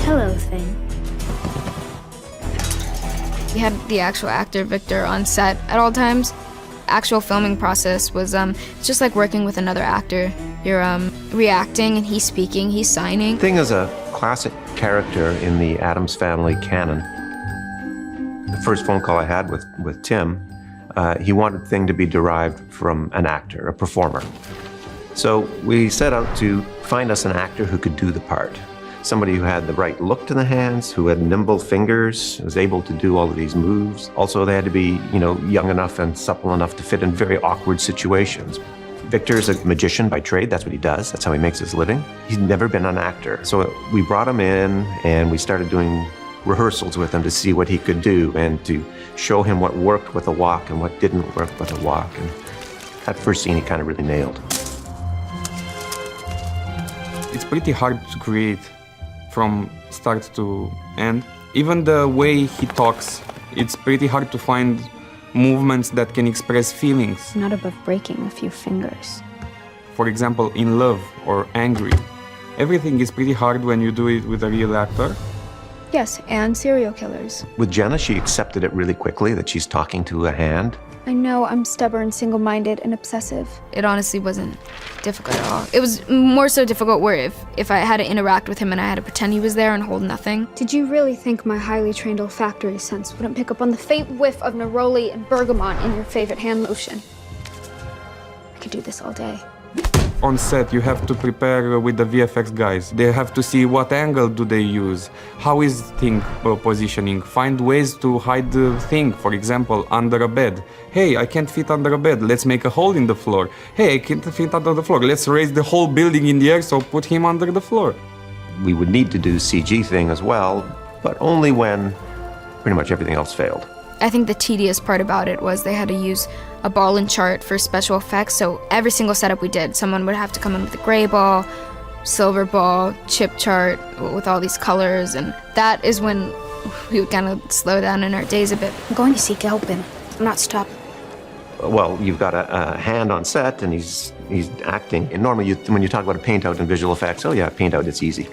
pillow thing. We had the actual actor, Victor, on set at all times. Actual filming process was it's just like working with another actor. You're reacting and he's speaking, he's signing. Thing is a classic character in the Addams Family canon. The first phone call I had with Tim, he wanted Thing to be derived from an actor, a performer. So we set out to find us an actor who could do the part. Somebody who had the right look to the hands, who had nimble fingers, was able to do all of these moves. Also, they had to be, young enough and supple enough to fit in very awkward situations. Victor is a magician by trade. That's what he does. That's how he makes his living. He's never been an actor. So we brought him in and we started doing rehearsals with him to see what he could do and to show him what worked with a walk and what didn't work with a walk. And that first scene he kind of really nailed. It's pretty hard to create from start to end. Even the way he talks, it's pretty hard to find movements that can express feelings. Not above breaking a few fingers. For example, in love or angry. Everything is pretty hard when you do it with a real actor. Yes, and serial killers. With Jenna, she accepted it really quickly that she's talking to a hand. I know I'm stubborn, single-minded, and obsessive. It honestly wasn't difficult at all. It was more so difficult where if I had to interact with him and I had to pretend he was there and hold nothing. Did you really think my highly trained olfactory sense wouldn't pick up on the faint whiff of neroli and bergamot in your favorite hand lotion? I could do this all day. On set, you have to prepare with the VFX guys. They have to see what angle do they use, how is thing positioning, find ways to hide the thing, for example, under a bed. Hey, I can't fit under a bed, let's make a hole in the floor. Hey, I can't fit under the floor, let's raise the whole building in the air, so put him under the floor. We would need to do CG thing as well, but only when pretty much everything else failed. I think the tedious part about it was they had to use a ball and chart for special effects, so every single setup we did, someone would have to come in with a gray ball, silver ball, chip chart with all these colors, and that is when we would kind of slow down in our days a bit. I'm going to see Galpin. I'm not stopping. Well, you've got a hand on set and he's acting. And normally when you talk about a paint out and visual effects, oh yeah, paint out, it's easy.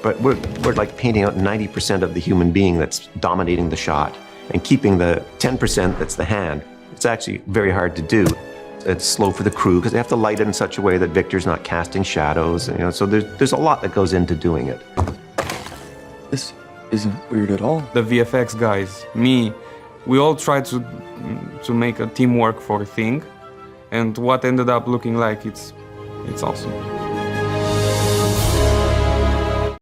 But we're like painting out 90% of the human being that's dominating the shot and keeping the 10% that's the hand. It's actually very hard to do. It's slow for the crew because they have to light it in such a way that Victor's not casting shadows. So there's a lot that goes into doing it. This isn't weird at all. The VFX guys, me, we all tried to make a teamwork for a thing, and what ended up looking like, it's awesome.